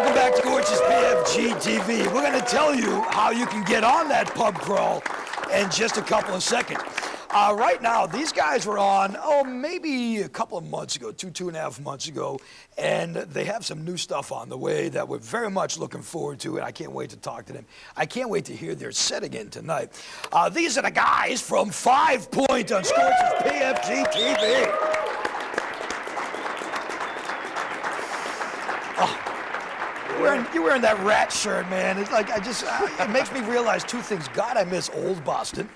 Welcome back to Scorch's PFG-TV. We're going to tell you how you can get on that pub crawl in just a couple of seconds. Right now, these guys were on, maybe a couple of months ago, two and a half months ago, and they have some new stuff on the way that we're very much looking forward to, and I can't wait to talk to them. I can't wait to hear their set again tonight. These are the guys from 5 Point on Scorch's PFG-TV. You're wearing that rat shirt, man. It's like, it makes me realize two things. God, I miss old Boston.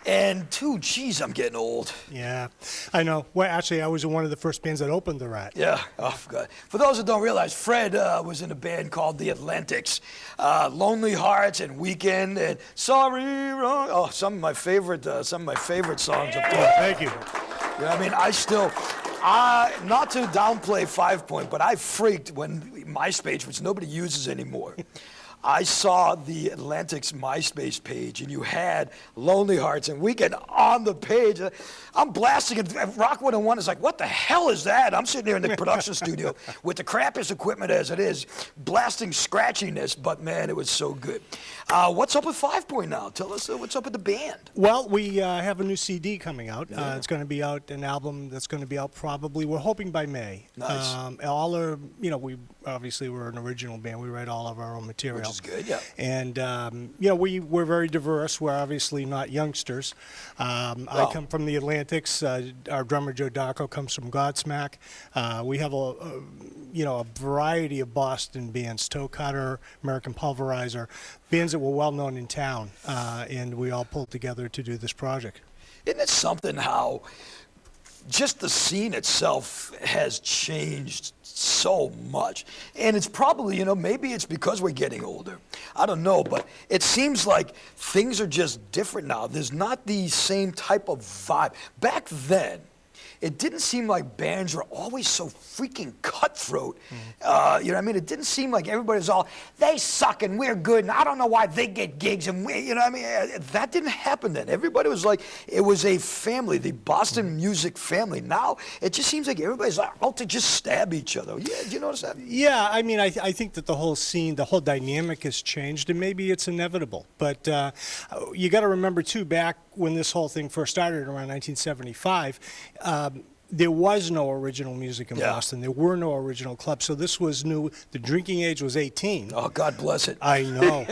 And two, geez, I'm getting old. Yeah, I know. Well, actually, I was in one of the first bands that opened the Rat. Yeah, oh, God. For those that don't realize, Fred was in a band called the Atlantics. Lonely Hearts and Weekend and Sorry Wrong. Oh, some of my favorite songs. Yeah, thank you. You know, I mean, not to downplay 5 Point, but I freaked when MySpace, which nobody uses anymore. I saw the Atlantic's MySpace page, and you had Lonely Hearts and Weekend on the page. I'm blasting it. Rock 101 is like, what the hell is that? I'm sitting here in the production studio with the crappiest equipment as it is, blasting scratchiness, but man, it was so good. What's up with 5 Point now? Tell us what's up with the band. Well, we have a new CD coming out. Yeah. It's going to be out, an album that's going to be out probably, we're hoping by May. Nice. We obviously we're an original band. We write all of our own material. Which is good, yeah. And, we're very diverse. We're obviously not youngsters. I come from the Atlantics. Our drummer, Joe Darko, comes from Godsmack. We have a variety of Boston bands, Toe Cutter, American Pulverizer, bands that were well known in town, and we all pulled together to do this project. Isn't it something how just the scene itself has changed so much? And it's probably, maybe it's because we're getting older. I don't know, but it seems like things are just different now. There's not the same type of vibe. Back then, it didn't seem like bands were always so freaking cutthroat. You know what I mean? It didn't seem like everybody's all, they suck and we're good and I don't know why they get gigs and we, you know what I mean? That didn't happen then. Everybody was like, it was a family, the Boston music family. Now, it just seems like everybody's out to just stab each other. Yeah, do you notice that? Yeah, I mean, I think that the whole scene, the whole dynamic has changed, and maybe it's inevitable. But you got to remember, too, back when this whole thing first started around 1975, there was no original music in Boston. There were no original clubs. So this was new. The drinking age was 18. Oh, God bless it. I know.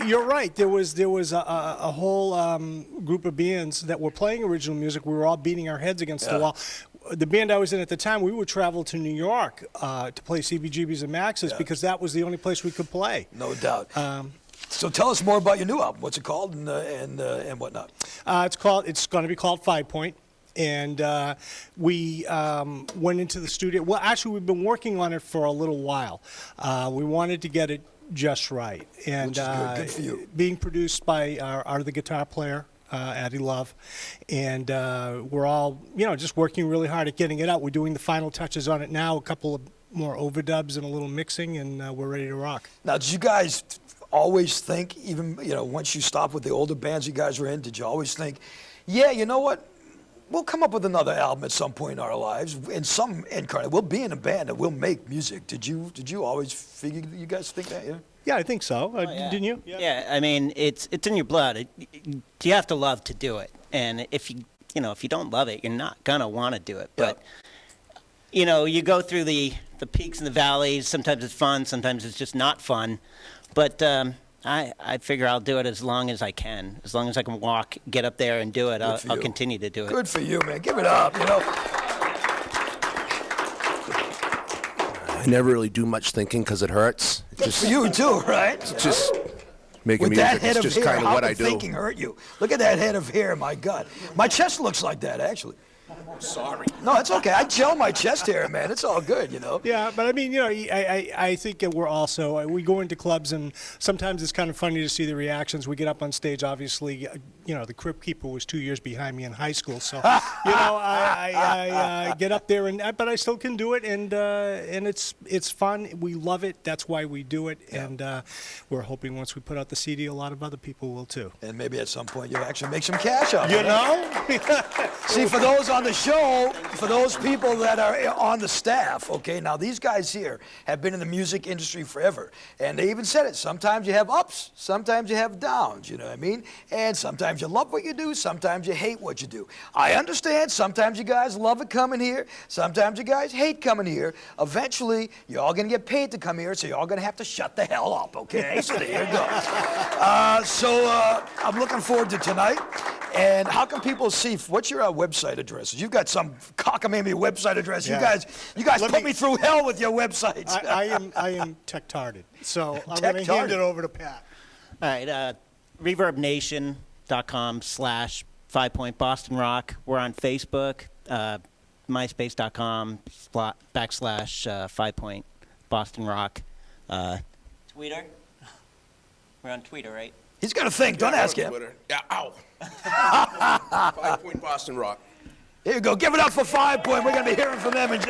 You're right. There was a whole group of bands that were playing original music. We were all beating our heads against the wall. The band I was in at the time, we would travel to New York to play CBGBs and Maxes because that was the only place we could play. No doubt. So tell us more about your new album. What's it called and whatnot? It's going to be called 5 Point. And we went into the studio. Well, actually, we've been working on it for a little while. We wanted to get it just right. And which is good. Good for you. Being produced by the guitar player, Addie Love. And we're all, just working really hard at getting it out. We're doing the final touches on it now, a couple of more overdubs and a little mixing, and we're ready to rock. Now, did you guys always think, even, once you stopped with the older bands you guys were in, did you always think, yeah, you know what? We'll come up with another album at some point in our lives, in some incarnate. We'll be in a band and we'll make music. Did you always figure, you guys think that, yeah? Yeah, I think so. Yeah. Didn't you? Yeah, I mean, it's in your blood. You have to love to do it. And if you don't love it, you're not going to want to do it. But, you go through the peaks and the valleys. Sometimes it's fun. Sometimes it's just not fun. But I figure I'll do it as long as I can. As long as I can walk, get up there and do it, I'll continue to do it. Good for you, man. Give it up, I never really do much thinking because it hurts. Good for you, too, right? Just making With music. that head It's of just hair, kind of how what I could do. thinking hurt you? Look at that head of hair, my God. My chest looks like that, actually. Sorry. No, it's okay. I gel my chest hair, man. It's all good, Yeah, but I mean, I think that we're also, we go into clubs and sometimes it's kind of funny to see the reactions. We get up on stage, obviously, the Crypt Keeper was 2 years behind me in high school. So, I get up there, but I still can do it, and it's fun. We love it. That's why we do it, and we're hoping once we put out the CD, a lot of other people will too. And maybe at some point you'll actually make some cash out of You it. know? See, for those on the show, for those people that are on the staff, okay, now these guys here have been in the music industry forever. And they even said it. Sometimes you have ups, sometimes you have downs, you know what I mean? And sometimes you love what you do, sometimes you hate what you do. I understand, sometimes you guys love it coming here, sometimes you guys hate coming here. Eventually, you're all gonna get paid to come here, so you're all gonna have to shut the hell up, okay? So there you go. I'm looking forward to tonight. And how can people see, what's your website address? You've got some cockamamie website address. Yeah. You guys put me through hell with your websites. I am tech-tarded, so I'm going to hand it over to Pat. All right, ReverbNation.com/5 Point Boston Rock. We're on Facebook, MySpace.com/5 Point Boston Rock. Twitter. We're on Twitter, right? He's got to think. Don't ask him. Twitter. Yeah, ow. 5 Point Boston Rock. Here you go. Give it up for 5 Point. We're going to be hearing from them in just